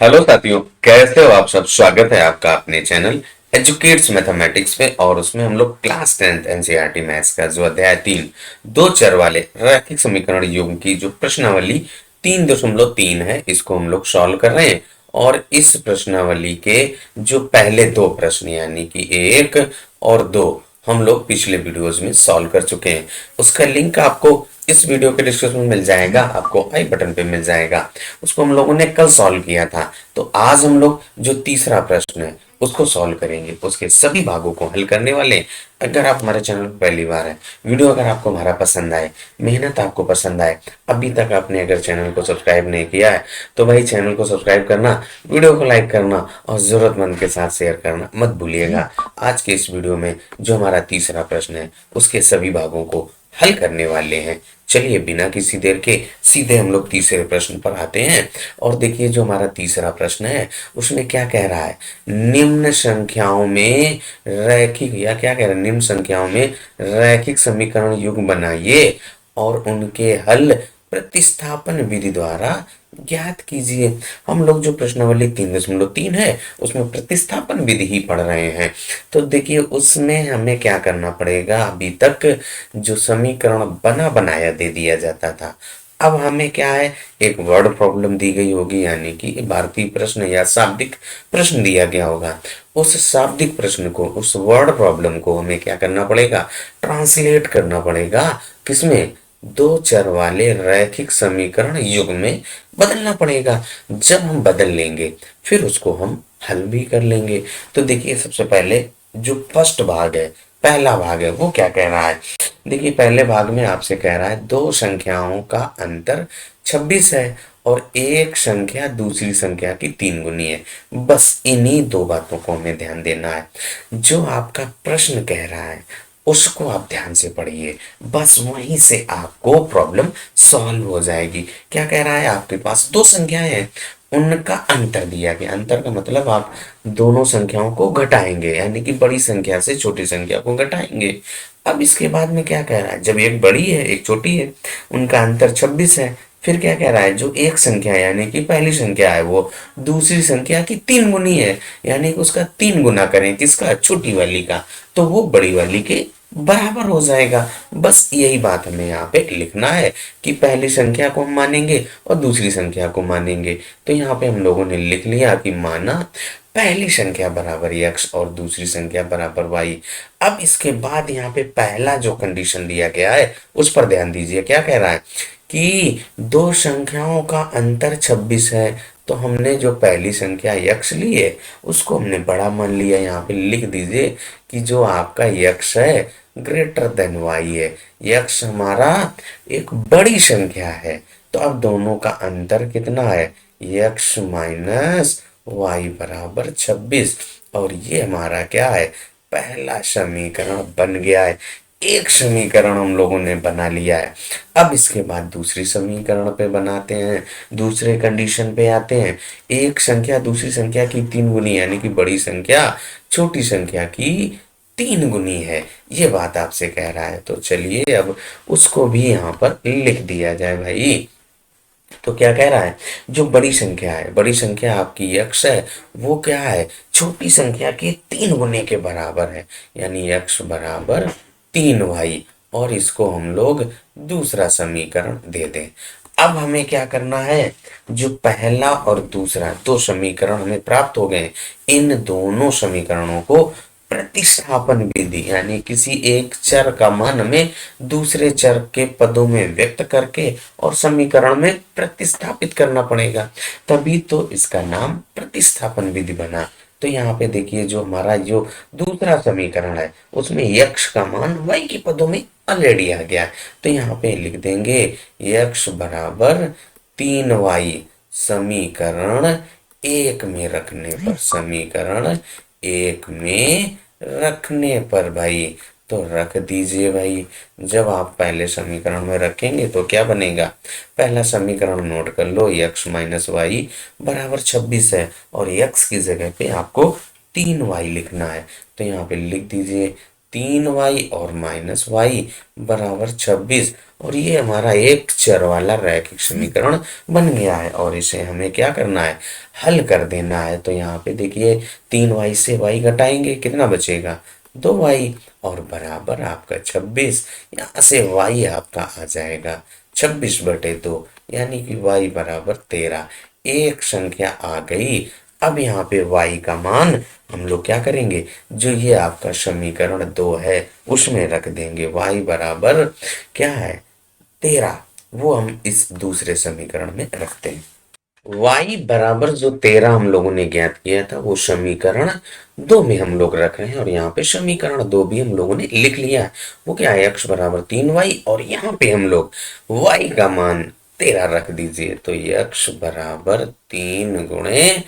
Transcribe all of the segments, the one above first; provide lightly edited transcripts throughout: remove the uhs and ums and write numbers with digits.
Hello साथियों, कैसे हो आप सब। स्वागत है आपका अपने चैनल एजुकेट्स मैथमेटिक्स पे। और उसमें हम लोग क्लास 10th एनसीईआरटी मैथ्स का जो अध्याय 3 दो चर वाले रैखिक समीकरण युग्म की जो प्रश्नावली 3.3 है, इसको हम लोग सॉल्व कर रहे हैं। और इस प्रश्नावली के जो पहले दो प्रश्न यानी कि 1 और 2 हम लोग पिछले वीडियोस में सॉल्व कर चुके हैं। उसका लिंक आपको इस वीडियो के डिस्क्रिप्शन में मिल जाएगा, आपको आई बटन पे मिल जाएगा। उसको हम लोगों ने कल सॉल्व किया था। तो आज हम लोग जो तीसरा प्रश्न है उसको सॉल्व करेंगे, उसके सभी भागों को हल करने वाले हैं। अगर आप हमारे चैनल पर पहली बार है, वीडियो अगर आपको हमारा पसंद आए, मेहनत आपको पसंद आए, अभी तक आपने अगर चैनल को सब्सक्राइब नहीं किया है तो भाई चैनल को सब्सक्राइब करना, वीडियो को लाइक करना और जरूरतमंद के साथ शेयर करना मत भूलिएगा। आज के इस वीडियो में जो हमारा तीसरा प्रश्न है उसके सभी भागों को हल करने वाले हैं। चलिए बिना किसी देर के सीधे हम लोग तीसरे प्रश्न पर आते हैं। और देखिए जो हमारा तीसरा प्रश्न है उसमें क्या कह रहा है, निम्न संख्याओं में रैखिक या क्या कह रहा है, निम्न संख्याओं में रैखिक समीकरण युग्म बनाइए और उनके हल प्रतिस्थापन विधि द्वारा ज्ञात कीजिए। हम लोग जो प्रश्नावली 3.3 है उसमें प्रतिस्थापन विधि ही पढ़ रहे हैं। तो देखिए उसमें हमें क्या करना पड़ेगा, अभी तक जो समीकरण बना बनाया दे दिया जाता था, अब हमें क्या है, एक वर्ड प्रॉब्लम दी गई होगी यानी कि भारतीय प्रश्न या शाब्दिक प्रश्न दिया गया होगा। उस शाब्दिक प्रश्न को, उस वर्ड प्रॉब्लम को हमें क्या करना पड़ेगा, ट्रांसलेट करना पड़ेगा। किसमें, दो चर वाले रैखिक समीकरण युग्म में बदलना पड़ेगा। जब हम बदल लेंगे फिर उसको हम हल भी कर लेंगे। तो देखिए सबसे पहले जो फर्स्ट भाग है, पहला भाग है, वो क्या कह रहा है। देखिए पहले भाग में आपसे कह रहा है दो संख्याओं का अंतर 26 है और एक संख्या दूसरी संख्या की 3 गुनी है। बस इन्हीं दो बातों को हमें ध्यान देना है। जो आपका प्रश्न कह रहा है उसको आप ध्यान से पढ़िए, बस वहीं से आपको प्रॉब्लम सॉल्व हो जाएगी। क्या कह रहा है, आपके पास दो संख्याएं हैं, उनका अंतर दिया गया। अंतर का मतलब आप दोनों संख्याओं को घटाएंगे यानी कि बड़ी संख्या से छोटी संख्या को घटाएंगे। अब इसके बाद में क्या कह रहा है, जब एक बड़ी है एक छोटी है, उनका अंतर 26 है। फिर क्या कह रहा है, जो एक संख्या यानी कि पहली संख्या है वो दूसरी संख्या की 3 गुनी है, यानी कि उसका 3 गुना करें किसका, छोटी वाली का, तो वो बड़ी वाली के बराबर हो जाएगा। बस यही बात हमें यहाँ पे लिखना है कि पहली संख्या को हम मानेंगे और दूसरी संख्या को मानेंगे। तो यहाँ पे हम लोगों ने लिख लिया कि माना पहली संख्या बराबर x और दूसरी संख्या बराबर y। अब इसके बाद यहाँ पे पहला जो कंडीशन दिया गया है उस पर ध्यान दीजिए। क्या कह रहा है कि दो संख्याओं का अंतर 26 है, तो हमने जो पहली संख्या x ली है उसको हमने बड़ा मान लिया। यहाँ पे लिख दीजिए कि जो आपका x है ग्रेटर देन y है। x हमारा एक बड़ी संख्या है, तो अब दोनों का अंतर कितना है, x माइनस वाई बराबर 26। और ये हमारा क्या है, पहला समीकरण बन गया है। एक समीकरण हम लोगों ने बना लिया है। अब इसके बाद दूसरी समीकरण पे बनाते हैं, दूसरे कंडीशन पे आते हैं। एक संख्या दूसरी संख्या की 3 गुनी यानी कि बड़ी संख्या छोटी संख्या की 3 गुनी है, ये बात आपसे कह रहा है। तो चलिए अब उसको भी यहाँ पर लिख दिया जाए भाई। तो क्या कह रहा है, जो बड़ी संख्या है, बड़ी संख्या आपकी x है, वो क्या है, छोटी संख्या के 3 गुने के बराबर है, यानी x बराबर 3y। और इसको हम लोग दूसरा समीकरण दे दें। अब हमें क्या करना है, जो पहला और दूसरा दो समीकरण हमें प्राप्त हो गए, इन दोनों समीकरणों को प्रतिस्थापन विधि यानी किसी एक चर का मान हमें दूसरे चर के पदों में व्यक्त करके और समीकरण में प्रतिस्थापित करना पड़ेगा, तभी तो इसका नाम प्रतिस्थापन विधि बना। तो यहाँ पे देखिए जो हमारा जो दूसरा समीकरण है उसमें यक्ष का मान y के पदों में ऑलरेडी आ गया। तो यहाँ पे लिख देंगे यक्ष बराबर 3y। समीकरण एक में रखने पर, समीकरण एक में रखने पर भाई, तो रख दीजिए भाई। जब आप पहले समीकरण में रखेंगे तो क्या बनेगा, पहला समीकरण नोट कर लो, x माइनस वाई बराबर 26 है और x की जगह पे आपको 3y लिखना है। तो यहाँ पे लिख दीजिए 3y और माइनस वाई बराबर 26। और ये हमारा एक चर वाला रैखिक समीकरण बन गया है और इसे हमें क्या करना है, हल कर देना है। तो यहाँ पे देखिए 3y से y घटाएंगे, कितना बचेगा, 2y और बराबर आपका 26। यहाँ से y आपका आ जाएगा 26/2 यानी कि y बराबर 13। एक संख्या आ गई। अब यहाँ पे y का मान हम लोग क्या करेंगे, जो ये आपका समीकरण 2 है उसमें रख देंगे। y बराबर क्या है, 13, वो हम इस दूसरे समीकरण में रखते हैं। y बराबर जो 13 हम लोगों ने ज्ञात किया था वो समीकरण 2 में हम लोग रख रहे हैं और यहाँ पे समीकरण 2 भी हम लोगों ने लिख लिया है। वो क्या है, x बराबर 3y और यहाँ पे हम लोग y का मान 13 रख दीजिए। तो x बराबर 3 ×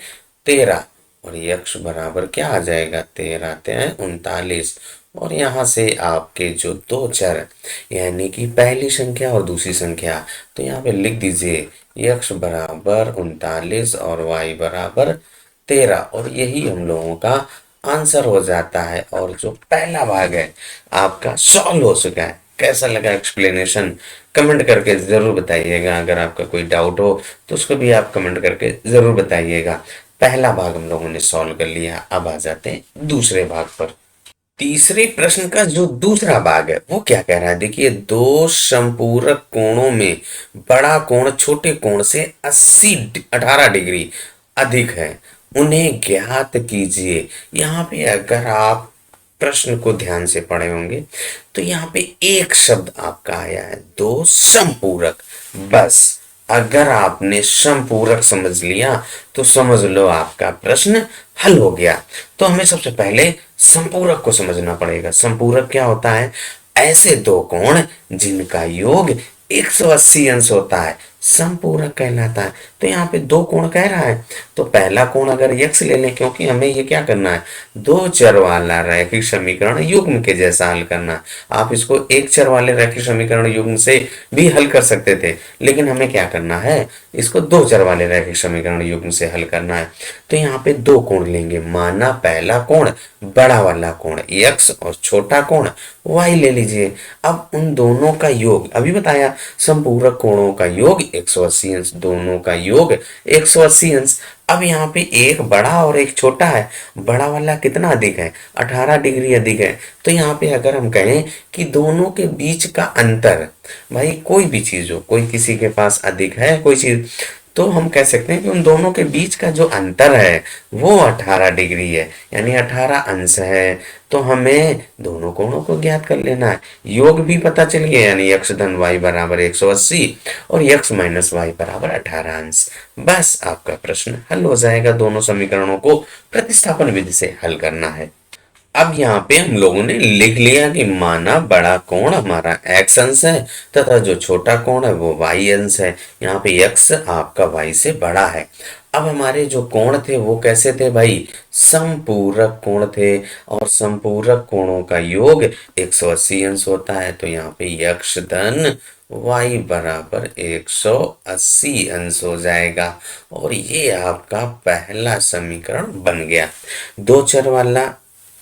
13 और x बराबर क्या आ जाएगा, 13 × 39। और यहाँ से आपके जो दो चर यानी कि पहली संख्या और दूसरी संख्या, तो यहाँ पे लिख दीजिए x बराबर 39 और y बराबर 13 और यही हम लोगों का आंसर हो जाता है। और जो पहला भाग है आपका सॉल्व हो चुका है। कैसा लगा एक्सप्लेनेशन, कमेंट करके ज़रूर बताइएगा। अगर आपका कोई डाउट हो तो उसको भी आप कमेंट करके ज़रूर बताइएगा। पहला भाग हम लोगों ने सॉल्व कर लिया। अब आ जाते हैं दूसरे भाग पर। तीसरे प्रश्न का जो दूसरा भाग है वो क्या कह रहा है, देखिए दो समपूरक कोणों में बड़ा कोण छोटे कोण से 18 डिग्री अधिक है, उन्हें ज्ञात कीजिए। यहाँ पे अगर आप प्रश्न को ध्यान से पढ़े होंगे तो यहाँ पे एक शब्द आपका आया है, दो समपूरक। बस अगर आपने समपूरक समझ लिया तो समझ लो आपका प्रश्न हल हो गया। तो हमें सबसे पहले संपूरक को समझना पड़ेगा। संपूरक क्या होता है, ऐसे दो कोण जिनका योग 180 अंश होता है संपूरक कहलाता है। तो यहाँ पे दो कोण कह रहा है तो पहला कोण अगर x ले लें, क्योंकि हमें ये क्या करना है, दो चर वाला रैखिक समीकरण युग्म के जैसा हल करना। आप इसको एक चर वाले रैखिक समीकरण युग्म से भी हल कर सकते थे, लेकिन हमें क्या करना है, इसको दो चर वाले रैखिक समीकरण युग्म से हल करना है। तो यहाँ पे दो कोण लेंगे, माना पहला कोण बड़ा वाला कोण x और छोटा कोण y ले लीजिए। अब उन दोनों का योग, अभी बताया संपूरक कोणों का योग 180 अंश, दोनों का योग 180 अंश। अब यहाँ पे एक बड़ा और एक छोटा है, बड़ा वाला कितना अधिक है, 18 डिग्री अधिक है। तो यहाँ पे अगर हम कहें कि दोनों के बीच का अंतर, भाई कोई भी चीज हो, कोई किसी के पास अधिक है कोई चीज, तो हम कह सकते हैं कि उन दोनों के बीच का जो अंतर है वो 18 डिग्री है, यानी 18 अंश है। तो हमें दोनों कोणों को ज्ञात कर लेना है। योग भी पता चल गया, यानी x धन y बराबर 180 और x माइनस वाई बराबर 18 अंश। बस आपका प्रश्न हल हो जाएगा। दोनों समीकरणों को प्रतिस्थापन विधि से हल करना है। अब यहाँ पे हम लोगों ने लिख लिया कि माना बड़ा कोण हमारा x अंश है तथा जो छोटा कोण है वो y अंश है। यहाँ पे x आपका y से बड़ा है। अब हमारे जो कोण थे वो कैसे थे भाई, समपूरक कोण थे और समपूरक कोणों का योग 180 अंश होता है। तो यहाँ पे x धन y बराबर 180 अंश हो जाएगा और ये आपका पहला समीकरण बन गया। दो चर वाला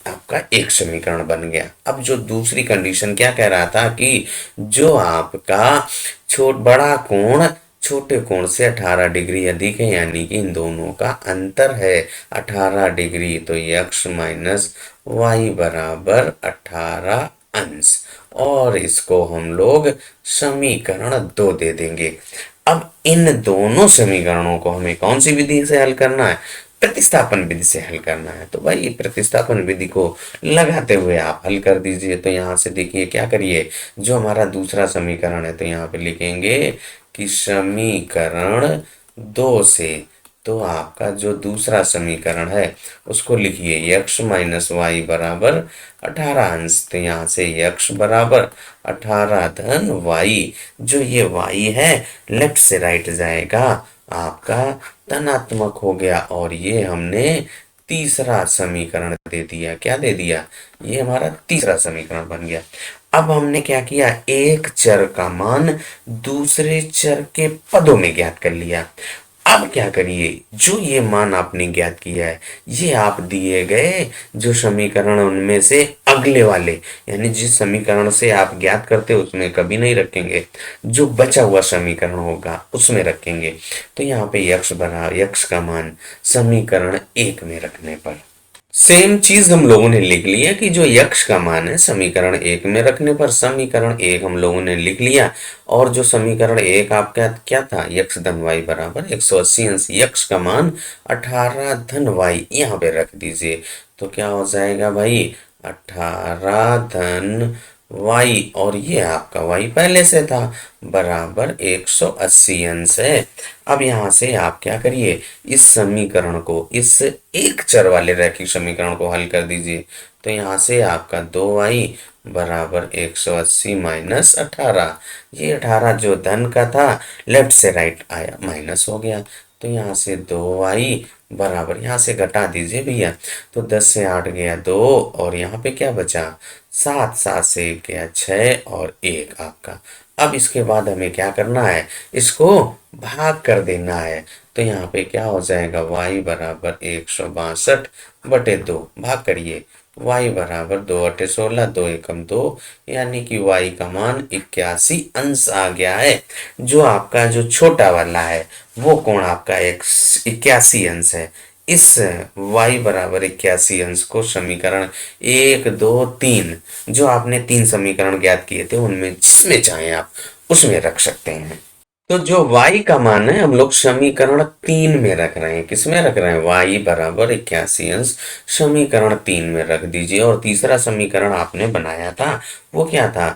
आपका एक समीकरण बन गया। अब जो दूसरी कंडीशन क्या कह रहा था कि जो आपका बड़ा कोण छोटे कोण से 18 डिग्री अधिक है, यानी कि इन दोनों का अंतर है 18 डिग्री। तो x माइनस वाई बराबर 18 अंश और इसको हम लोग समीकरण 2 दे देंगे। अब इन दोनों समीकरणों को हमें कौन सी विधि से हल करना है, प्रतिस्थापन विधि से हल करना है। तो भाई प्रतिस्थापन विधि को लगाते हुए आप हल कर दीजिए। तो यहाँ से देखिए क्या करिए, जो हमारा दूसरा समीकरण है तो यहाँ पे लिखेंगे कि समीकरण 2 से, तो आपका जो दूसरा समीकरण है उसको लिखिए x माइनस वाई बराबर 18 अंश। तो यहाँ से x बराबर 18 धन y, जो ये y है लेफ्ट से राइट जाएगा, आपका धनात्मक हो गया। और ये हमने तीसरा समीकरण दे दिया। क्या दे दिया, ये हमारा तीसरा समीकरण बन गया। अब हमने क्या किया, एक चर का मान दूसरे चर के पदों में ज्ञात कर लिया। अब क्या करिए, जो ये मान आपने ज्ञात किया है ये आप दिए गए जो समीकरण उनमें से अगले वाले, यानी जिस समीकरण से आप ज्ञात करते हो उसमें कभी नहीं रखेंगे, जो बचा हुआ समीकरण होगा उसमें रखेंगे। तो यहाँ पे यक्ष का मान समीकरण एक में रखने पर सेम चीज हम लोगों ने लिख लिया कि जो यक्ष का मान है समीकरण एक में रखने पर समीकरण एक हम लोगों ने लिख लिया। और जो समीकरण एक आपका क्या था, यक्ष धन वाई बराबर 180 अंश यक्ष का मान 18 धन वाई यहाँ पे रख दीजिए। तो क्या हो जाएगा भाई, 18 धन वाई और ये आपका वाई पहले से था बराबर 180 अंश है। अब यहाँ से आप क्या करिए, इस समीकरण को, इस एक चर वाले रैखिक समीकरण को हल कर दीजिए। तो यहाँ से आपका 2y बराबर 180 माइनस 18, ये 18 जो धन का था लेफ्ट से राइट आया माइनस हो गया। तो यहाँ से 2y बराबर, यहाँ से घटा दीजिए भैया, तो 10 से 8 गया 2 और यहाँ पे क्या बचा 7, 7 से 1 गया 6 और 1 आपका। अब इसके बाद हमें क्या करना है, इसको भाग कर देना है। तो यहाँ पे क्या हो जाएगा, y बराबर 162 बटे 2, भाग करिए, y बराबर 2/16, 2 एकम 2, यानी कि y का मान 81 अंश आ गया है। जो आपका जो छोटा वाला है वो कोण आपका 81 अंश है। इस y बराबर 81 अंश को समीकरण 1, 2, 3, जो आपने 3 समीकरण ज्ञात किए थे उनमें जिसमें चाहें आप उसमें रख सकते हैं। तो जो y का मान है हम लोग समीकरण 3 में रख रहे हैं, किसमें रख रहे हैं, y बराबर 81 अंश समीकरण 3 में रख दीजिए। और तीसरा समीकरण आपने बनाया था वो क्या था,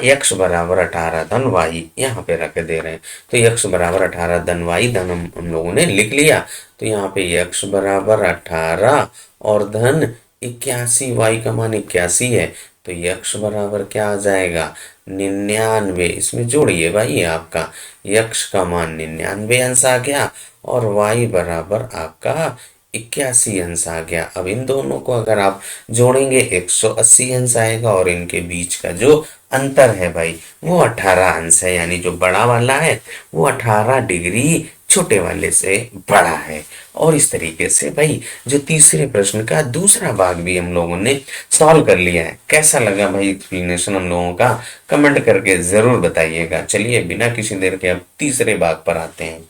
x बराबर 18 धन y यहाँ पे रख दे रहे हैं। तो x बराबर 18 धन y, धन हम लोगों ने लिख लिया। तो यहाँ पे x बराबर 18 और धन 81, y का मान 81 है। तो यक्ष बराबर क्या आ जाएगा, 99। इसमें जोड़िए भाई, आपका यक्ष का मान 99 अंश आ गया और y बराबर आपका 81 अंश आ गया। अब इन दोनों को अगर आप जोड़ेंगे 180 अंश आएगा और इनके बीच का जो अंतर है भाई वो 18 अंश है, यानी जो बड़ा वाला है वो 18 डिग्री छोटे वाले से बड़ा है। और इस तरीके से भाई जो तीसरे प्रश्न का दूसरा भाग भी हम लोगों ने सॉल्व कर लिया है। कैसा लगा भाई एक्सप्लेनेशन हम लोगों का, कमेंट करके जरूर बताइएगा। चलिए बिना किसी देर के अब तीसरे भाग पर आते हैं।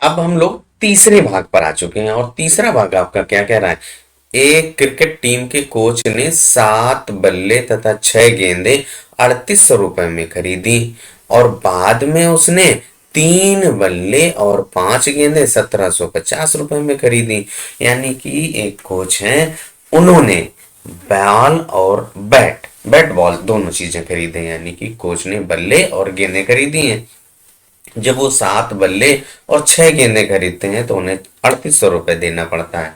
अब हम लोग तीसरे भाग पर आ चुके हैं और तीसरा भाग आपका क्या कह रहा है, एक क्रिकेट टीम के कोच ने 7 बल्ले तथा 6 गेंदें 3800 रुपए में खरीदी और बाद में उसने 3 बल्ले और 5 गेंदें 1750 रुपए में खरीदी। यानी कि एक कोच है, उन्होंने बॉल और बैट बॉल दोनों चीजें खरीदे, यानी कि कोच ने बल्ले और गेंदें खरीदी हैं। जब वो 7 बल्ले और 6 गेंदें खरीदते हैं तो उन्हें 3800 रुपये देना पड़ता है,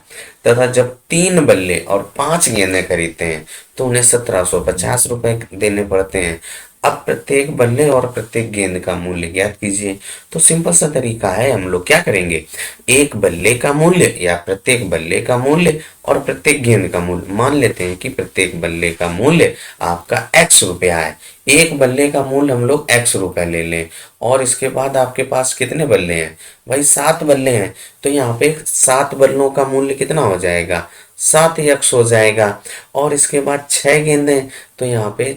तथा जब 3 बल्ले और 5 गेंदें खरीदते हैं तो उन्हें 1750 रुपये देने पड़ते हैं। अब प्रत्येक बल्ले और प्रत्येक गेंद का मूल्य ज्ञात कीजिए। तो सिंपल सा तरीका है, हम लोग क्या करेंगे, एक बल्ले का मूल्य या प्रत्येक बल्ले का मूल्य और प्रत्येक गेंद का मूल्य, मान लेते हैं कि प्रत्येक बल्ले का मूल्य आपका x रुपया है, एक बल्ले का मूल्य हम लोग x रुपए ले लें। और इसके बाद आपके पास कितने बल्ले हैं भाई, 7 बल्ले हैं। तो यहाँ पे 7 बल्लों का मूल्य कितना हो जाएगा, 7 x हो जाएगा। और इसके बाद 6 गेंदें, तो यहाँ पे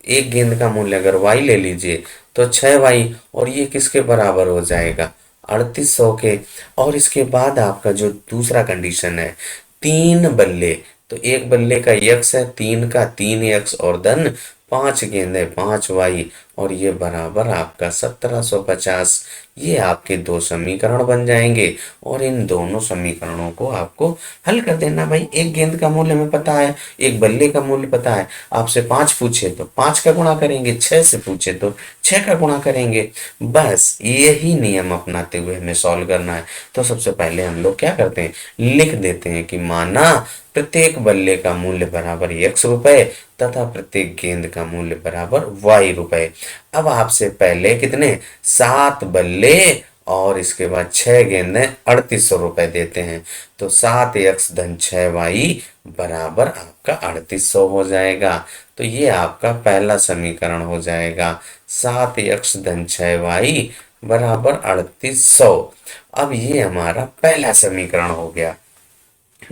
एक गेंद का मूल्य अगर y ले लीजिए तो 6y, और ये किसके बराबर हो जाएगा, 3800 के। और इसके बाद आपका जो दूसरा कंडीशन है, 3 बल्ले, तो एक बल्ले का यक्स है 3 का 3x और धन 5 गेंदें 5y, और ये बराबर आपका 1750। ये आपके दो समीकरण बन जाएंगे और इन दोनों समीकरणों को आपको हल कर देना भाई। एक गेंद का मूल्य हमें पता है, एक बल्ले का मूल्य पता है, आपसे 5 पूछे तो 5 का गुणा करेंगे, 6 से पूछे तो 6 का गुणा करेंगे। बस यही नियम अपनाते हुए हमें सॉल्व करना है। तो सबसे पहले हम लोग क्या करते हैं, लिख देते हैं कि माना प्रत्येक बल्ले का मूल्य बराबर x रुपए तथा प्रत्येक गेंद का मूल्य बराबर y रुपए। अब आपसे पहले कितने, 7 बल्ले और इसके बाद 6 गेंदें 3800 रुपए देते हैं। तो 7x धन 6y बराबर आपका 3800 हो जाएगा। तो ये आपका पहला समीकरण हो जाएगा, 7x धन 6y बराबर 3800। अब ये हमारा पहला समीकरण हो गया।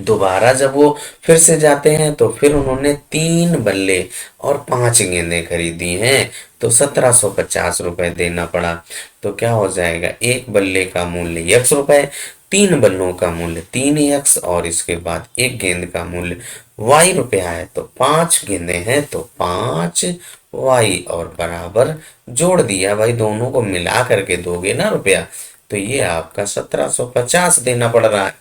दोबारा जब वो फिर से जाते हैं तो फिर उन्होंने 3 बल्ले और 5 गेंदें खरीदी हैं, तो 1750 रुपए देना पड़ा। तो क्या हो जाएगा, एक बल्ले का मूल्य x रुपए, 3 बल्लों का मूल्य 3x, और इसके बाद एक गेंद का मूल्य y रुपया है, तो 5 गेंदें हैं तो 5y, और बराबर जोड़ दिया भाई, दोनों को मिला करके दोगे ना रुपया, तो ये आपका 1750 देना पड़ रहा है।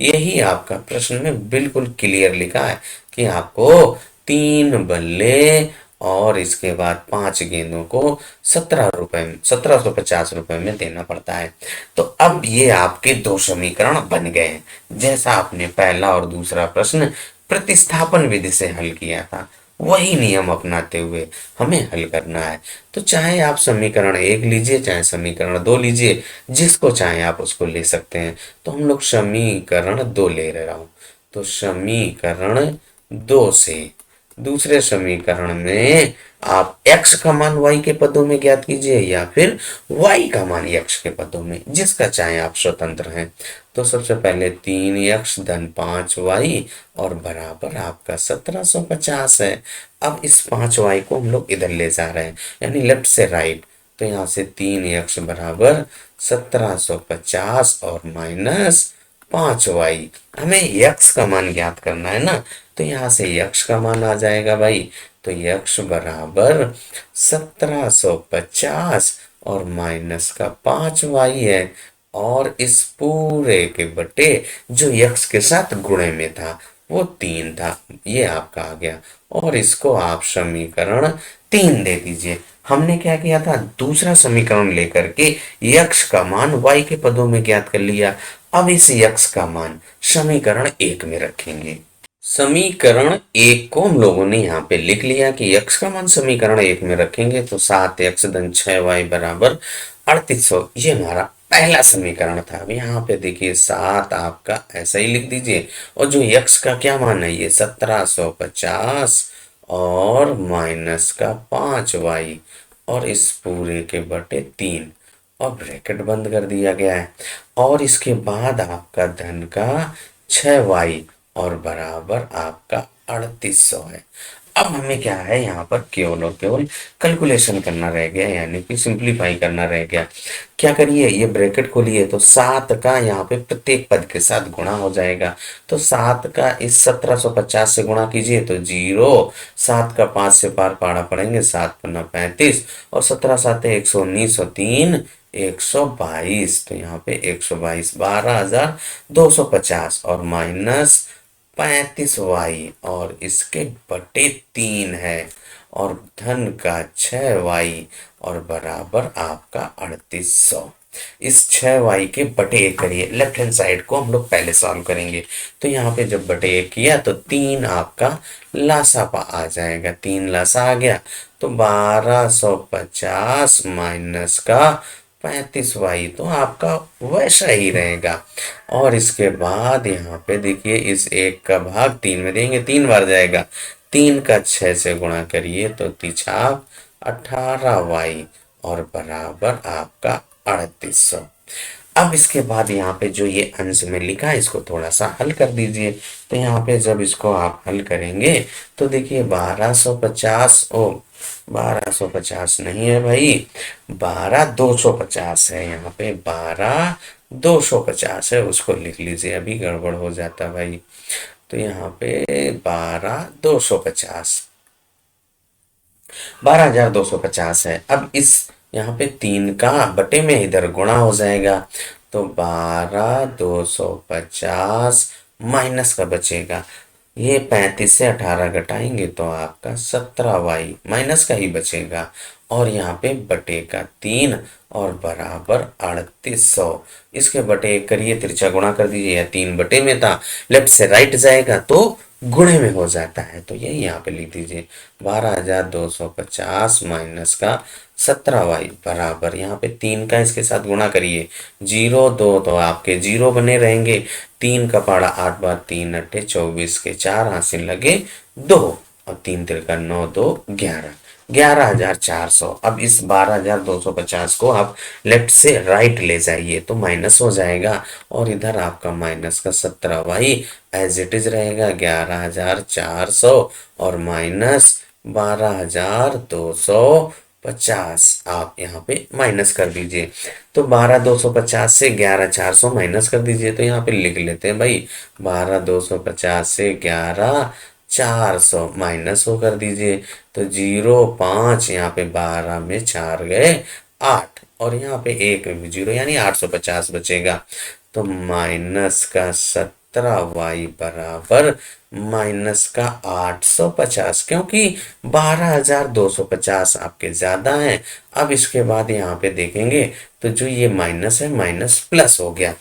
यही आपका प्रश्न में बिल्कुल क्लियर लिखा है कि आपको 3 बल्ले और इसके बाद 5 गेंदों को 1750 रुपए में देना पड़ता है। तो अब ये आपके दो समीकरण बन गए हैं, जैसा आपने पहला और दूसरा प्रश्न प्रतिस्थापन विधि से हल किया था, वही नियम अपनाते हुए हमें हल करना है। तो चाहे आप समीकरण 1 लीजिए, चाहे समीकरण 2 लीजिए, जिसको चाहे आप उसको ले सकते हैं। तो हम लोग समीकरण 2 ले रहा हूं, तो समीकरण 2 से दूसरे समीकरण में आप x का मान y के पदों में ज्ञात कीजिए, या फिर y का मान x के पदों में, जिसका चाहे आप स्वतंत्र हैं। तो सबसे पहले 3x धन 5y और बराबर आपका 1750 है। अब इस 5y को हम लोग इधर ले जा रहे हैं, यानी लेफ्ट से राइट। तो यहाँ से 3x बराबर 1750 और माइनस 5y, हमें x का मान ज्ञात करना है ना, तो यहाँ से x का मान आ जाएगा भाई। तो x बराबर 1750 और माइनस का 5y है, और इस पूरे के बटे जो x के साथ गुणे में था वो 3 था, ये आपका आ गया। और इसको आप समीकरण 3 दे दीजिए। हमने क्या किया था, दूसरा समीकरण लेकर के x का मान y के पदों में ज्ञात कर लिया। अब इस x का मान समीकरण 1 में रखेंगे। समीकरण 1 को हम लोगों ने यहाँ पे लिख लिया कि x का मान समीकरण 1 में रखेंगे, तो 7x धन 6y बराबर 3800, ये हमारा पहला समीकरण था। अब यहाँ पे देखिए 7 आपका ऐसा ही लिख दीजिए, और जो x का क्या मान है, ये 1750 और माइनस का 5y, और इस पूरे के बटे 3, और ब्रैकेट बंद कर दिया गया है। और इसके बाद आपका धन का 6y और बराबर आपका 3800 है। अब हमें क्या है, यहाँ पर केवल और केवल कैलकुलेशन करना रह गया, यानी कि सिंप्लीफाई करना रह गया। क्या करिए, ये ब्रैकेट खोलिए, तो 7 का यहाँ पे प्रत्येक पद के साथ गुणा हो जाएगा। तो 7 का इस 1750 से गुणा कीजिए तो 0, 7 का 5 से पार पाड़ा पड़ेंगे, 7 पन्ना 35, और 17 साते 119 और 3 122, तो यहाँ पे 122 12,250 और माइनस 35y, और इसके बटे 3 है, और धन का 6y और बराबर आपका 3800। इस 6y के बटे 1 करिए, लेफ्ट हैंड साइड को हम लोग पहले सॉल्व करेंगे। तो यहाँ पे जब बटे 1 किया तो 3 आपका लासा आ जाएगा, 3 लासा आ गया, तो 1250 माइनस का 35y, तो आपका वैसा ही रहेगा। और इसके बाद यहाँ पे देखिए इस 1 का भाग 3 में देंगे, 3 बार जाएगा, 3 का 6 से गुणा करिए तो तिछाक 18y और बराबर आपका 3800। अब इसके बाद यहाँ पे जो ये अंश में लिखा है इसको थोड़ा सा हल कर दीजिए। तो यहाँ पे जब इसको आप हल करेंगे तो देखिए 1250, ओ 1250 नहीं है भाई, 12250 है। यहाँ पे 12250 है, उसको लिख लीजिए, अभी गड़बड़ हो जाता भाई। तो यहाँ पे 12250, 12250 है। अब इस यहाँ पे 3 का बटे में इधर गुणा हो जाएगा, तो 12250 माइनस का बचेगा, ये 35 से 18 घटाएंगे तो आपका 17y माइनस का ही बचेगा, और यहाँ पे बटे का 3 और बराबर 3800। इसके बटे 1 करिए, तिरछा गुणा कर दीजिए, या 3 बटे में था, लेफ्ट से राइट जाएगा तो गुणे में हो जाता है, तो यही यहाँ पे लिख दीजिए 12250 माइनस का 17y बराबर, यहाँ पे 3 का इसके साथ गुणा करिए, 0 2 तो आपके 0 बने रहेंगे, 3 का पाड़ा 8 बार 3 अट्ठे 24 के 4 हासिल लगे 2, और 3 तिरका 9 2 11, 11,400। अब इस 12,250 को आप लेफ्ट से राइट ले जाइए तो माइनस हो जाएगा, और इधर आपका माइनस का 17y एज इट इज रहेगा 11,400 और माइनस 12,250। आप यहाँ पे माइनस कर दीजिए, तो 12,250 से 11,400 माइनस कर दीजिए, तो यहाँ पे लिख लेते हैं भाई 12,250 से 11,400 माइनस हो कर दीजिए, तो 0,5 यहाँ पे 12 में 4 गए 8, और यहाँ पे एक जीरो यानी 850 बचेगा। तो माइनस का 17y बराबर माइनस का 850, क्योंकि 12,250 आपके ज्यादा है। अब इसके बाद यहाँ पे देखेंगे तो जो ये माइनस है माइनस प्लस हो गया,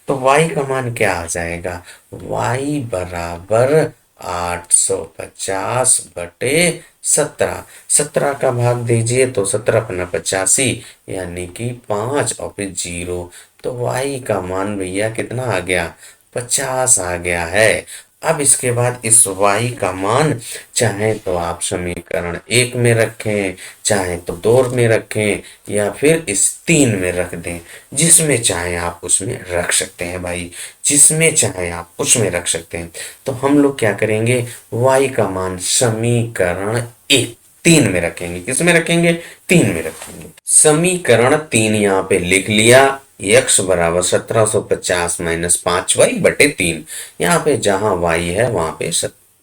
तो y का मान क्या आ जाएगा, y बराबर 850 बटे 17। 17 का भाग दीजिए तो 17×85 यानी कि 5 और फिर 0, तो y का मान भैया कितना आ गया, 50 आ गया है। अब इसके बाद इस y का मान चाहे तो आप समीकरण 1 में रखें, चाहे तो 2 में रखें, या फिर इस 3 में रख दें, जिसमें चाहे आप उसमें रख सकते हैं भाई, जिसमें चाहे आप उसमें रख सकते हैं। तो हम लोग क्या करेंगे, y का मान समीकरण 1 3 में रखेंगे। किस में रखेंगे, 3 में रखेंगे। समीकरण 3 यहाँ पे लिख लिया, x बराबर 1750 माइनस 5y बटे 3। यहाँ पे जहां y है वहां पे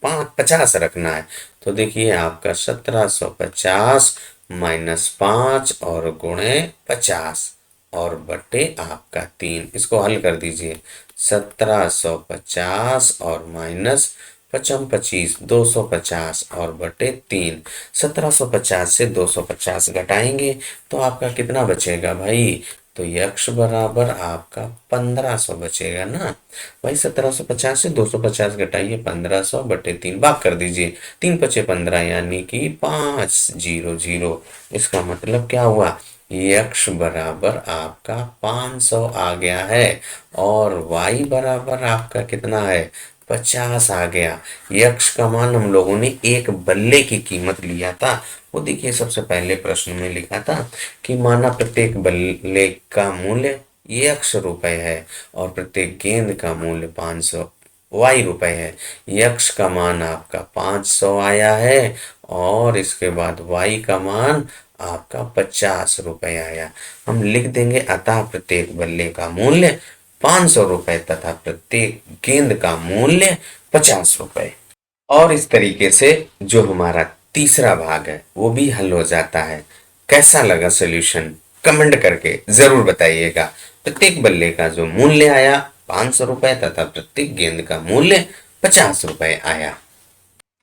50 रखना है, तो देखिए आपका 1750 माइनस 5 और गुणे 50 और बटे आपका 3, इसको हल कर दीजिए। 1750 और माइनस 55 250 और बटे 3। 1750 से 250 घटाएंगे तो आपका कितना बचेगा भाई, तो यक्ष बराबर आपका 1500 बचेगा ना भाई। 1750 से 250 घटाइए, 1500 बटे 3 भाग कर दीजिए, 3×5=15 यानी कि 500। इसका मतलब क्या हुआ, यक्ष बराबर आपका 500 आ गया है, और y बराबर आपका कितना है, 50 आ गया। यक्ष का मान हम लोगों ने एक बल्ले की कीमत लिया था, वो देखिए सबसे पहले प्रश्न में लिखा था कि माना प्रत्येक बल्ले का मूल्य यक्ष रुपए है और प्रत्येक गेंद का मूल्य 500 y रुपए है। यक्ष का मान आपका 500 आया है, और इसके बाद y का मान आपका 50 रुपए आया। हम लिख देंगे अतः प्रत्येक बल्ले का मूल्य 500 रुपए तथा प्रत्येक गेंद का मूल्य 50 रुपए। और इस तरीके से जो हमारा तीसरा भाग है वो भी हल हो जाता है। कैसा लगा सॉल्यूशन, कमेंट करके जरूर बताइएगा। प्रत्येक बल्ले का जो मूल्य आया 500 रुपए तथा प्रत्येक गेंद का मूल्य 50 रुपए आया।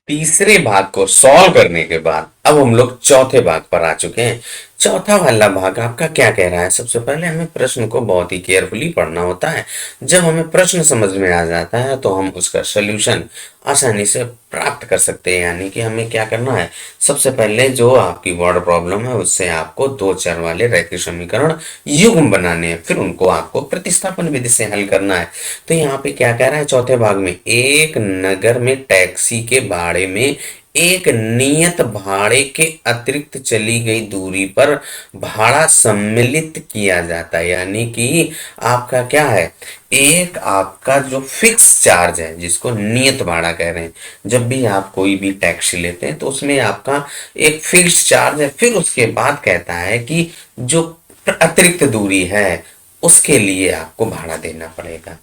तीसरे भाग को सॉल्व करने के बाद अब हम लोग चौथे भाग पर आ चुके हैं। चौथा वाला भाग आपका क्या कह रहा है, सबसे पहले हमें प्रश्न को बहुत ही केयरफुली पढ़ना होता है। जब हमें प्रश्न समझ में आ जाता है तो हम उसका सॉल्यूशन आसानी से प्राप्त कर सकते हैं। यानी कि हमें क्या करना है, सबसे पहले जो आपकी वर्ड प्रॉब्लम है उससे आपको 2 चर वाले रैखिक समीकरण युग्म बनाने हैं, फिर उनको आपको प्रतिस्थापन विधि से हल करना है। तो यहाँ पे क्या कह रहा है चौथे भाग में, एक नगर में टैक्सी के भाड़े में एक नियत भाड़े के अतिरिक्त चली गई दूरी पर भाड़ा सम्मिलित किया जाता है। यानी कि आपका क्या है, एक आपका जो फिक्स चार्ज है जिसको नियत भाड़ा कह रहे हैं, जब भी आप कोई भी टैक्सी लेते हैं तो उसमें आपका एक फिक्स चार्ज है, फिर उसके बाद कहता है कि जो अतिरिक्त दूरी है उसके लिए आपको भाड़ा देना पड़ेगा।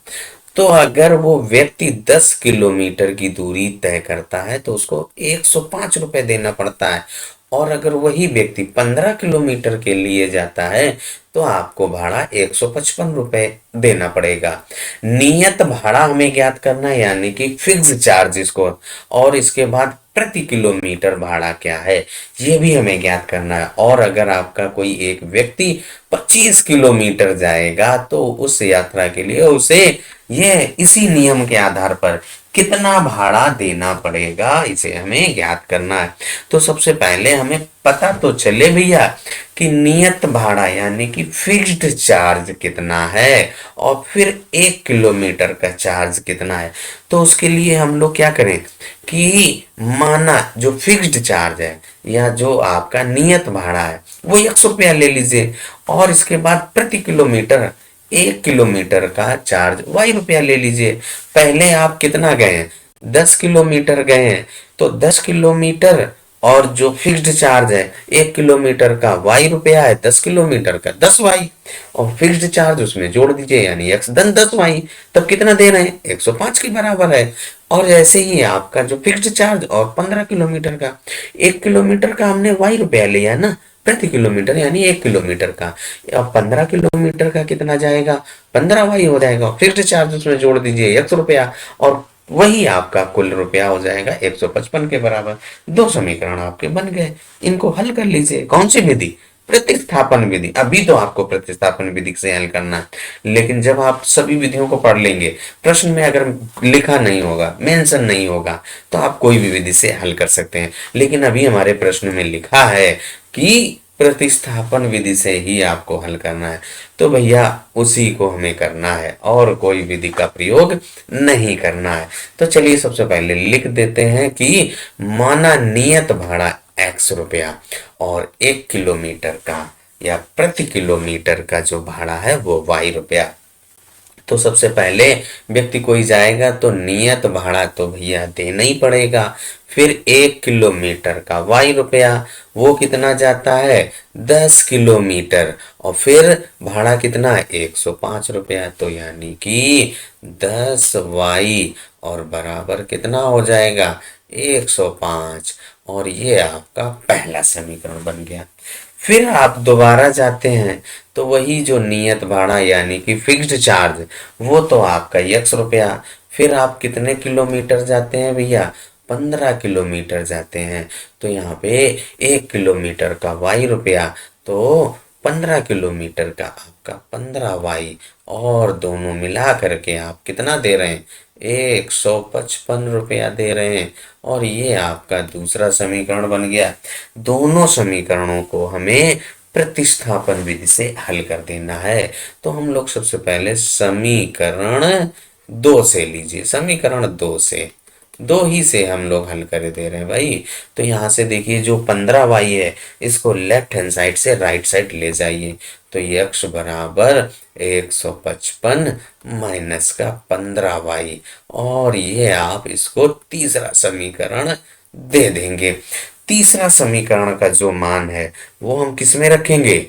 तो अगर वो व्यक्ति 10 किलोमीटर की दूरी तय करता है तो उसको 105 रुपए देना पड़ता है, और अगर वही व्यक्ति 15 किलोमीटर के लिए जाता है तो आपको भाड़ा 155 रुपए देना पड़ेगा। नियत भाड़ा हमें ज्ञात करना है, यानी कि फिक्स चार्ज इसको, और इसके बाद प्रति किलोमीटर भाड़ा क्या है ये भी हमें ज्ञात करना है। और अगर आपका कोई एक व्यक्ति 25 किलोमीटर जाएगा तो उस यात्रा के लिए उसे यह इसी नियम के आधार पर कितना भाड़ा देना पड़ेगा, इसे हमें ज्ञात करना है। तो सबसे पहले हमें पता तो चले भैया कि नियत भाड़ा यानी कि फिक्स्ड चार्ज कितना है और फिर 1 किलोमीटर का चार्ज कितना है। तो उसके लिए हम लोग क्या करें कि माना जो फिक्स्ड चार्ज है या जो आपका नियत भाड़ा है वो 100 रुपया ले लीजिए, और इसके बाद प्रति किलोमीटर 1 किलोमीटर का चार्ज ₹y ले लीजिए। पहले आप कितना गए हैं, 10 किलोमीटर गए हैं, तो 10 किलोमीटर और जो फिक्स्ड चार्ज है 1 किलोमीटर का ₹y है, 10 किलोमीटर का 10 y, और फिक्स्ड चार्ज उसमें जोड़ दीजिए यानी x धन 10 y। तब कितना दे रहे हैं, 105 के बराबर है। और ऐसे ही आपका जो फिक्स्ड चार्ज और 15 किलोमीटर का, 1 किलोमीटर का हमने ₹y लिया ना प्रति किलोमीटर यानी 1 किलोमीटर का, अब 15 किलोमीटर का कितना जाएगा, 15 y हो जाएगा। फिक्स्ड चार्ज उसमें जोड़ दीजिए ₹100, और वही आपका कुल रुपया हो जाएगा 155 के बराबर। दो समीकरण आपके बन गए। इनको हल कर लीजिए। कौन सी विधि, प्रतिस्थापन विधि। अभी तो आपको प्रतिस्थापन विधि से हल करना है, लेकिन जब आप सभी विधियों को पढ़ लेंगे, प्रश्न में अगर लिखा नहीं होगा, मेंशन नहीं होगा, तो आप कोई भी विधि से हल कर सकते हैं। लेकिन अभी हमारे प्रश्न में लिखा है कि प्रतिस्थापन विधि से ही आपको हल करना है, तो भैया उसी को हमें करना है और कोई विधि का प्रयोग नहीं करना है। तो चलिए सबसे पहले लिख देते हैं कि माना नियत भाड़ा ₹x और 1 किलोमीटर का या प्रति किलोमीटर का जो भाड़ा है वो ₹y। तो सबसे पहले व्यक्ति कोई जाएगा तो नियत भाड़ा तो भैया देना ही पड़ेगा। फिर 1 किलोमीटर का ₹y, वो कितना जाता है, 10 किलोमीटर, और फिर भाड़ा कितना है, ₹105। तो यानी कि 10 y और बराबर कितना हो जाएगा, 105। और ये आपका पहला समीकरण बन गया। फिर आप दोबारा जाते हैं तो वही जो नियत भाड़ा यानी कि फिक्स्ड चार्ज, वो तो आपका ₹x। फिर आप कितने किलोमीटर जाते हैं भैया, 15 किलोमीटर जाते हैं। तो यहाँ पे 1 किलोमीटर का ₹y, तो 15 किलोमीटर का आपका 15 y, और दोनों मिला करके आप कितना दे रहे हैं, ₹155 दे रहे हैं। और ये आपका दूसरा समीकरण बन गया। दोनों समीकरणों को हमें प्रतिस्थापन विधि से हल कर देना है। तो हम लोग सबसे पहले समीकरण 2 से लीजिए, समीकरण 2 से, दो ही से हम लोग हल कर दे रहे हैं भाई। तो यहाँ से देखिए जो 15 y है इसको लेफ्ट हैंड साइड से राइट साइड ले जाइए, तो x बराबर 155 माइनस का 15 y, और ये आप इसको तीसरा समीकरण दे देंगे। तीसरा समीकरण का जो मान है वो हम किस में रखेंगे,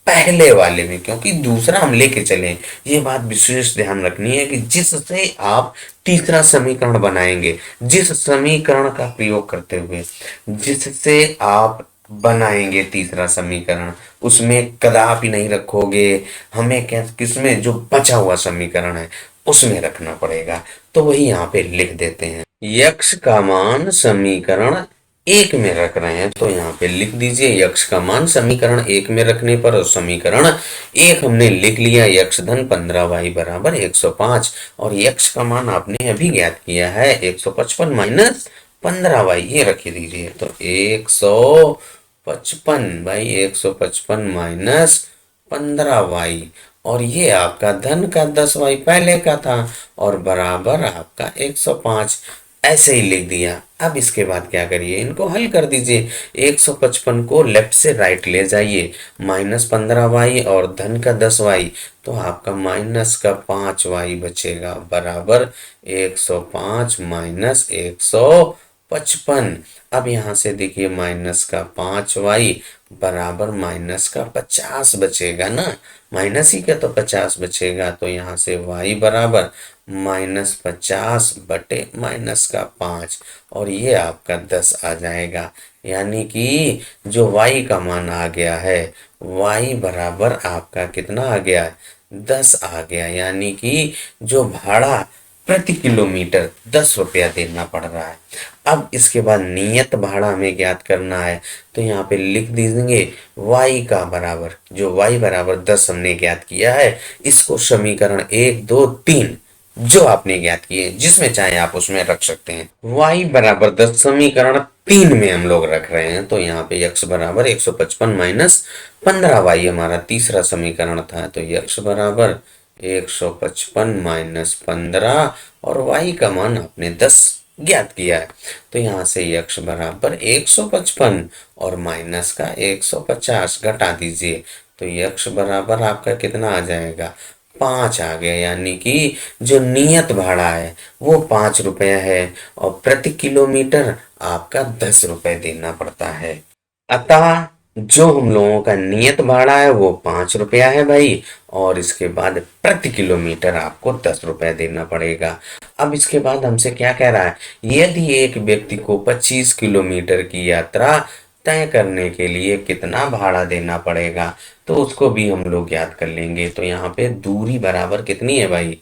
पहले वाले में, क्योंकि दूसरा हम लेके चले। ये बात विशेष ध्यान रखनी है कि जिससे आप तीसरा समीकरण बनाएंगे, जिस समीकरण का प्रयोग करते हुए जिससे आप बनाएंगे तीसरा समीकरण, उसमें कदापि नहीं रखोगे। हमें क्या, किसमें, जो बचा हुआ समीकरण है उसमें रखना पड़ेगा। तो वही यहाँ पे लिख देते हैं, यक्ष का मान समीकरण 1 में रख रहे हैं, तो यहाँ पे लिख दीजिए यक्ष का मान समीकरण 1 में रखने पर, और समीकरण 1 हमने लिख लिया, यक्ष धन 15 y बराबर 105, और यक्ष का मान आपने अभी ज्ञात किया है 155 माइनस 15 y, ये रख दीजिए। तो 155 भाई, 155 माइनस 15 y, और ये आपका धन का 10 y पहले का था, और बराबर आपका 105, ऐसे ही लिख दिया। अब इसके बाद क्या करिए, इनको हल कर दीजिए। 155 को लेफ्ट से राइट ले जाइए, माइनस 15 y और धन का 10 y, तो आपका माइनस का 5 y बचेगा, बराबर 105 माइनस 155। अब यहाँ से देखिए माइनस का 5 y बराबर माइनस का 50 बचेगा ना, माइनस ही का तो 50 बचेगा। तो यहाँ से y बराबर -50 बटे -5, और ये आपका 10 आ जाएगा। यानी कि जो y का मान आ गया है, y बराबर आपका कितना आ गया, 10 आ गया। यानी कि जो भाड़ा प्रति किलोमीटर ₹10 देना पड़ रहा है। अब इसके बाद नियत भाड़ा हमें ज्ञात करना है, तो यहाँ पे लिख दीजिए y का बराबर, जो y बराबर 10 हमने ज्ञात किया है, इसको समीकरण 1 2 3 जो आपने ज्ञात किए, जिसमें चाहे आप उसमें रख सकते हैं। y बराबर 10 समीकरण 3 में हम लोग रख रहे हैं, तो यहाँ पे x बराबर 155 माइनस 15y हमारा तीसरा समीकरण था, तो x बराबर 155 माइनस 15 और y का मान आपने 10 ज्ञात किया है। तो यहाँ से x बराबर 155 और माइनस का 150 घटा दीजिए, तो x बराबर आपका कितना आ जाएगा, 5 आ गया। यानी कि जो नियत भाड़ा है वो 5 रुपये है और प्रति किलोमीटर आपका 10 रुपये देना पड़ता है। अतः जो हम लोगों का नियत भाड़ा है वो 5 रुपया है भाई, और इसके बाद प्रति किलोमीटर आपको 10 रुपये देना पड़ेगा। अब इसके बाद हमसे क्या कह रहा है, यदि एक व्यक्ति को 25 किलोमीटर की यात्रा तय करने के लिए कितना भाड़ा देना पड़ेगा, तो उसको भी हम लोग याद कर लेंगे। तो यहाँ पे दूरी बराबर कितनी है भाई,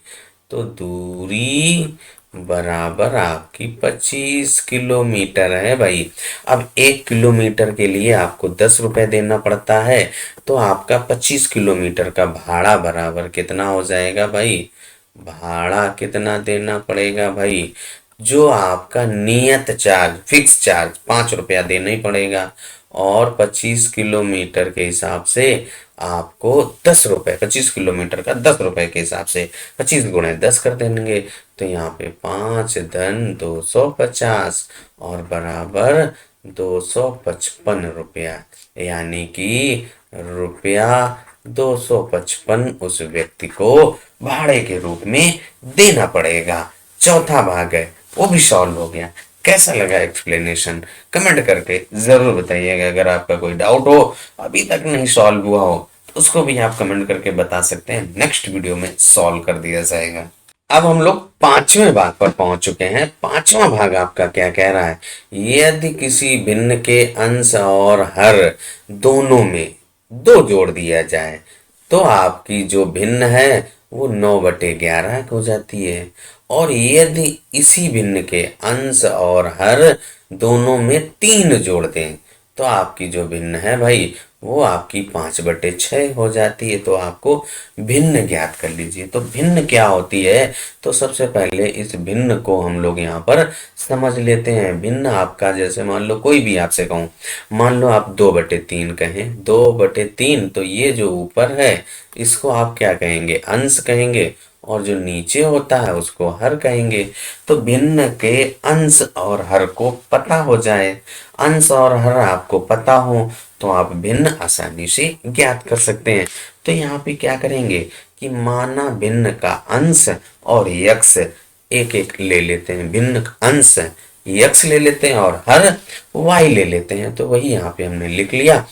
तो दूरी बराबर आपकी 25 किलोमीटर है भाई। अब 1 किलोमीटर के लिए आपको 10 रुपये देना पड़ता है, तो आपका 25 किलोमीटर का भाड़ा बराबर कितना हो जाएगा भाई, भाड़ा कितना देना पड़ेगा भाई, जो आपका नियत चार्ज फिक्स चार्ज 5 रुपया देना ही पड़ेगा, और 25 किलोमीटर के हिसाब से आपको 10 रुपये, 25 किलोमीटर का 10 रुपये के हिसाब से 25 गुणे 10 कर देंगे, तो यहाँ पे 5 धन 250 और बराबर 255 रुपया, यानी कि रुपया 255 उस व्यक्ति को भाड़े के रूप में देना पड़ेगा। चौथा भाग है वो भी सॉल्व हो गया। कैसा लगा एक्सप्लेनेशन, कमेंट करके जरूर बताइएगा। अगर आपका कोई डाउट हो, अभी तक नहीं सॉल्व हुआ हो, तो उसको भी आप कमेंट करके बता सकते हैं, नेक्स्ट वीडियो में सॉल्व कर दिया जाएगा। अब हम लोग 5वें भाग पर पहुंच चुके हैं। 5वां भाग आपका क्या कह रहा है, यदि किसी भिन्न के अंश और हर दोनों में 2 जोड़ दिया जाए तो आपकी जो भिन्न है वो 9/11 हो जाती है, और यदि इसी भिन्न के अंश और हर दोनों में 3 जोड़ दें तो आपकी जो भिन्न है भाई वो आपकी 5/6 हो जाती है। तो आपको भिन्न ज्ञात कर लीजिए। तो भिन्न क्या होती है, तो सबसे पहले इस भिन्न को हम लोग यहाँ पर समझ लेते हैं। भिन्न आपका, जैसे मान लो कोई भी आपसे कहूँ, मान लो आप 2/3 कहें, 2/3, तो ये जो ऊपर है इसको आप क्या कहेंगे, अंश कहेंगे, और जो नीचे होता है उसको हर कहेंगे। तो भिन्न के अंश और हर को पता हो जाए, अंश और हर आपको पता हो तो आप भिन्न आसानी से ज्ञात कर सकते हैं। तो यहाँ पे क्या करेंगे कि माना भिन्न का अंश और यक्स एक एक ले लेते हैं, भिन्न का अंश यक्स ले लेते हैं और हर वाई ले लेते हैं। तो वही यहाँ पे हमने लिख लिया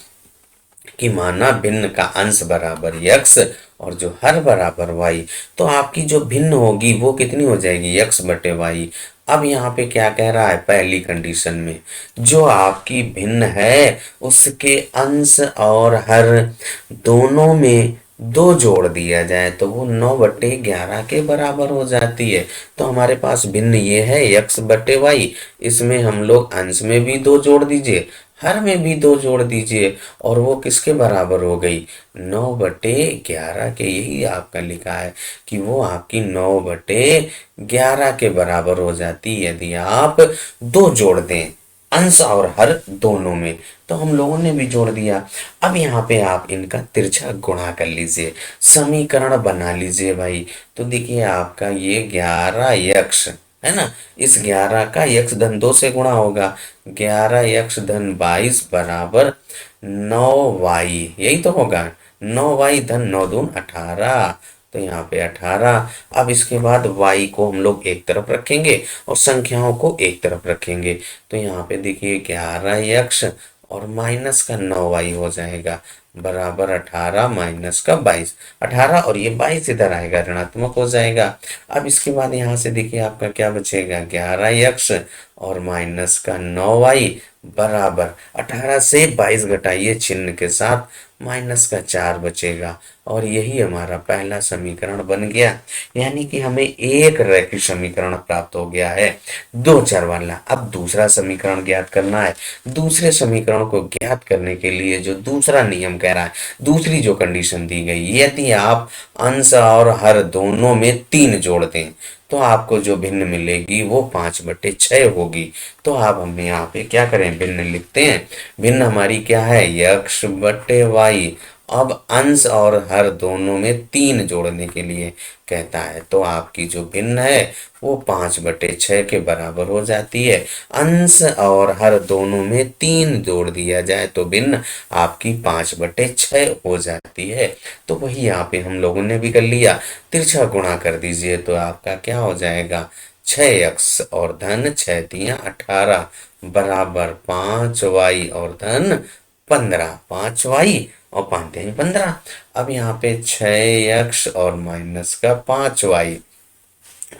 कि माना भिन्न का अंश बराबर यक्स और जो हर बराबर वाई, तो आपकी जो भिन्न होगी वो कितनी हो जाएगी, x/y। अब यहाँ पे क्या कह रहा है, पहली कंडीशन में जो आपकी भिन्न है उसके अंश और हर दोनों में 2 जोड़ दिया जाए तो वो 9/11 के बराबर हो जाती है। तो हमारे पास भिन्न ये है x/y, इसमें हम लोग अंश में भी 2 जोड़ दीजिए, हर में भी 2 जोड़ दीजिए, और वो किसके बराबर हो गई, 9/11 के। यही आपका लिखा है कि वो आपकी 9/11 के बराबर हो जाती है यदि आप 2 जोड़ दें अंश और हर दोनों में। तो हम लोगों ने भी जोड़ दिया। अब यहाँ पे आप इनका तिरछा गुणा कर लीजिए, समीकरण बना लीजिए भाई। तो देखिए आपका ये 11x है ना, इस 11 का x/2 से गुणा होगा, 11x/22 बराबर 9y, यही तो होगा, 9y/9×2=18। तो यहाँ पे 18। अब इसके बाद y को हम लोग एक तरफ रखेंगे और संख्याओं को एक तरफ रखेंगे। तो यहाँ पे देखिए 11x और माइनस का 9y हो जाएगा बराबर 18 माइनस का 22, 18 और ये 22 इधर आएगा, ऋणात्मक हो जाएगा। अब इसके बाद यहाँ से देखिए आपका क्या बचेगा, 11x और माइनस का 9y बराबर 18 से 22 घटाइए चिन्ह के साथ, माइनस का 4 बचेगा। और यही हमारा पहला समीकरण बन गया। यानी कि हमें एक रैखिक समीकरण प्राप्त हो गया है दो चर वाला। अब दूसरा समीकरण ज्ञात करना है। दूसरे समीकरण को ज्ञात करने के लिए जो दूसरा नियम कह रहा है, दूसरी जो कंडीशन दी गई, यदि आप अंश और हर दोनों में 3 जोड़ दें तो आपको जो भिन्न मिलेगी वो 5/6 होगी। तो अब हम यहाँ पे क्या करें, भिन्न लिखते हैं। भिन्न हमारी क्या है, x/y। अब अंश और हर दोनों में 3 जोड़ने के लिए कहता है, तो आपकी जो भिन्न है वो 5/6 के बराबर हो जाती है। अंश और हर दोनों में 3 जोड़ दिया जाए तो भिन्न आपकी 5/6 हो जाती है। तो वही यहाँ पे हम लोगों ने भी कर लिया। तिरछा गुणा कर दीजिए तो आपका क्या हो जाएगा, 6x और धन 6×3=18 बराबर 5y और धन 15। 5y और 5×3=15। अब यहाँ पे 6x और माइनस का 5y,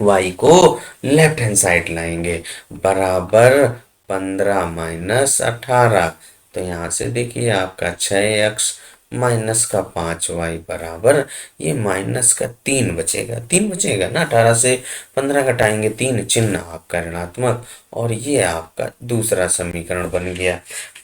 y को लेफ्ट हैंड साइड लाएंगे बराबर 15 - 18। तो यहाँ से देखिए आपका 6x माइनस का 5y बराबर ये माइनस का 3 बचेगा। 3 बचेगा ना, 18 से 15 घटाएंगे 3, चिन्ह आपका ऋणात्मक। और ये आपका दूसरा समीकरण बन गया।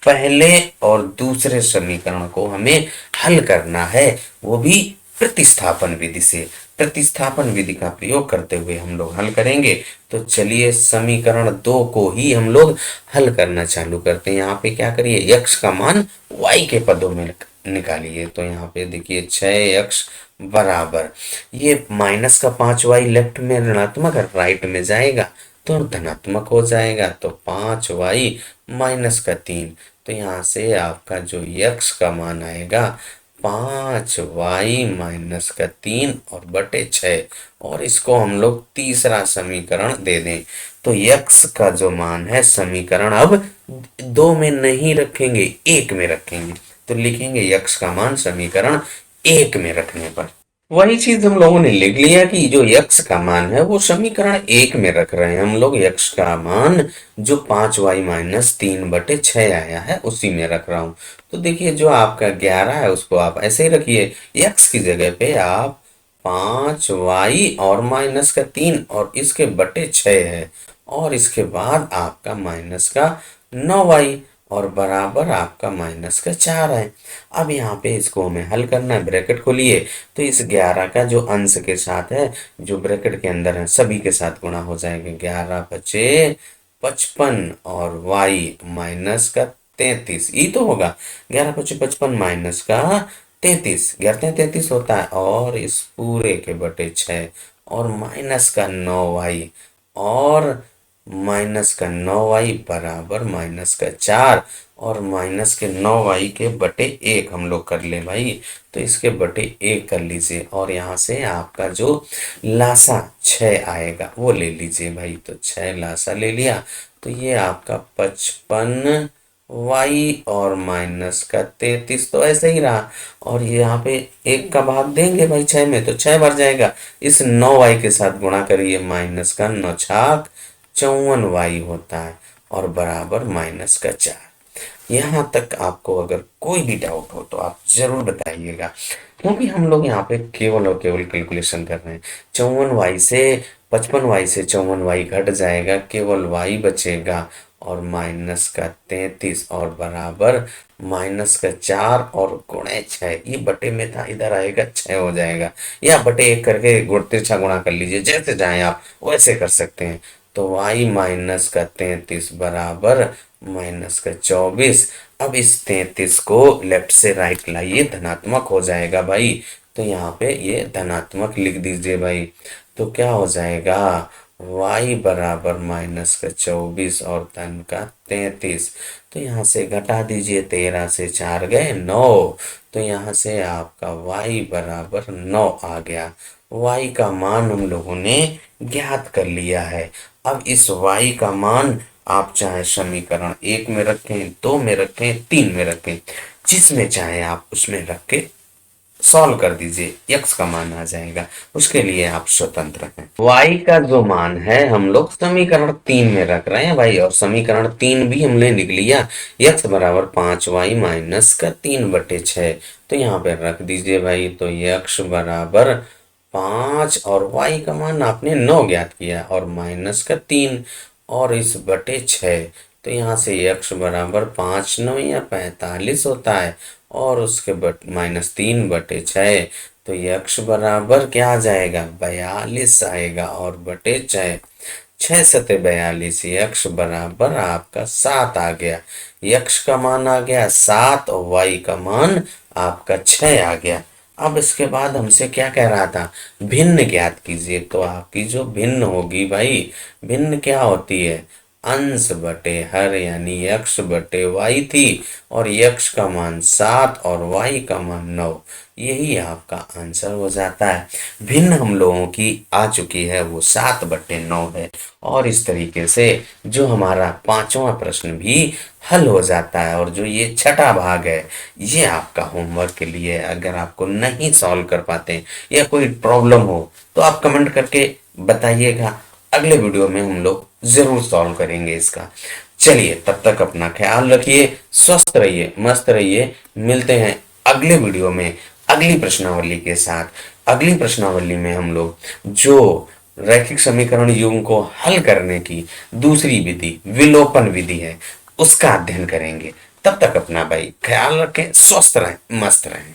पहले और दूसरे समीकरण को हमें हल करना है, वो भी प्रतिस्थापन विधि से। प्रतिस्थापन विधि का प्रयोग करते हुए हम लोग हल करेंगे। तो चलिए समीकरण 2 को ही हम लोग हल करना चालू करते हैं। यहाँ पे क्या करिए, x का मान y के पदों में निकालिए। तो यहाँ पे देखिए 6x बराबर ये माइनस का 5y लेफ्ट में ऋणात्मक राइट में जाएगा तो धनात्मक हो जाएगा। तो 5y माइनस का 3। तो यहाँ से आपका जो x का मान आएगा 5y माइनस का 3 और बटे 6। और इसको हम लोग तीसरा समीकरण दे दें तो x का जो मान है, समीकरण अब 2 में नहीं रखेंगे, 1 में रखेंगे। तो लिखेंगे x का मान समीकरण 1 में रखने पर। वही चीज हम लोगों ने लिख लिया कि जो x का मान है वो समीकरण 1 में रख रहे हैं हम लोग। x का मान जो 5y माइनस 3/6 आया है उसी में रख रहा हूं। तो देखिए जो आपका 11 है उसको आप ऐसे ही रखिए, x की जगह पे आप 5y और माइनस का 3 और इसके बटे 6 है, और इसके बाद आपका माइनस का 9y और बराबर आपका माइनस का 4 है। अब यहाँ पे इसको हमें हल करना है। ब्रैकेट खोलिए तो इस 11 का जो अंश के साथ है, जो ब्रैकेट के अंदर है, सभी के साथ गुणा हो जाएगा। 11×5 = 55 और y माइनस का 33, ये तो होगा 11×5 = 55 माइनस का 33, 11×33 होता है, और इस पूरे के बटे 6 और माइनस का 9y और माइनस का 9y बराबर माइनस का 4 और माइनस के 9y के बटे 1 हम लोग कर ले भाई। तो इसके बटे 1 कर लीजिए और यहाँ से आपका जो लासा 6 आएगा वो ले लीजिए भाई। तो 6 लासा ले लिया तो ये आपका 55y और माइनस का 33 तो ऐसे ही रहा। और ये यहाँ पे 1 का भाग देंगे भाई 6 में तो 6 भर जाएगा। इस 9y के साथ गुणा करिए, माइनस का 9×54y होता है और बराबर माइनस का 4। यहाँ तक आपको अगर कोई भी डाउट हो तो आप जरूर बताइएगा, क्योंकि हम लोग यहाँ पे केवल और केवल कैलकुलेशन कर रहे हैं। 54y से 55y से 54y घट जाएगा, केवल y बचेगा और माइनस का 33 और बराबर माइनस का 4 और गुणे 6। ये बटे में था, इधर आएगा 6 हो जाएगा, या बटे 1 करके तिरछा गुणा कर लीजिए, जैसे चाहें आप वैसे कर सकते हैं। तो y माइनस का 33 बराबर माइनस का 24। अब इस 33 को लेफ्ट से राइट लाइए, धनात्मक हो जाएगा भाई। तो यहाँ पे ये धनात्मक लिख दीजिए भाई। तो क्या हो जाएगा, y बराबर माइनस का 24 और धन का 33। तो यहाँ से घटा दीजिए, 13 से 4 गए 9। तो यहाँ से आपका y बराबर 9 आ गया। y का मान हम लोगों ने ज्ञात कर लिया है। अब इस y का मान आप चाहे समीकरण 1 में रखें, 2 में रखें, 3 में रखें, जिसमें चाहे आप उसमें रख के सॉल्व कर दीजिए, x का मान आ जाएगा। उसके लिए आप स्वतंत्र हैं। y का जो मान है हम लोग समीकरण 3 में रख रहे हैं भाई, और समीकरण 3 भी हमने लिख लिया। x बराबर 5y माइनस का 3/6, तो यहाँ पे रख दीजिए भाई। तो x बराबर 5 और y का मान आपने 9 ज्ञात किया और माइनस का 3 और इस बटे 6, तो यहाँ से x बराबर 5×9 या 45 होता है, और उसके -3/6, तो यक्ष बराबर क्या आ जाएगा, 42 आएगा, और बटे 6, 6×7=42, यक्ष बराबर आपका 7 आ गया। यक्ष का मान आ गया 7 और वाई का मान आपका 6 आ गया। अब इसके बाद हमसे क्या कह रहा था, भिन्न ज्ञात कीजिए। तो आपकी जो भिन्न होगी भाई, भिन्न क्या होती है, अंश बटे हर, यानी यक्ष बटे वाई थी, और यक्ष का मान 7 और वाई का मान 9, यही आपका आंसर हो जाता है। भिन्न हम लोगों की आ चुकी है, वो 7/9 है। और इस तरीके से जो हमारा 5वां प्रश्न भी हल हो जाता है। और जो ये छठा भाग है, ये आपका होमवर्क के लिए है। अगर आपको नहीं सॉल्व कर पाते या कोई प्रॉब्लम हो तो आप कमेंट करके बताइएगा, अगले वीडियो में हम लोग जरूर सॉल्व करेंगे इसका। चलिए, तब तक अपना ख्याल रखिए, स्वस्थ रहिए, मस्त रहिए। मिलते हैं अगले वीडियो में अगली प्रश्नावली के साथ। अगली प्रश्नावली में हम लोग जो रैखिक समीकरण युग्म को हल करने की दूसरी विधि, विलोपन विधि है, उसका अध्ययन करेंगे। तब तक अपना भाई ख्याल रखें, स्वस्थ रहें, मस्त रहें।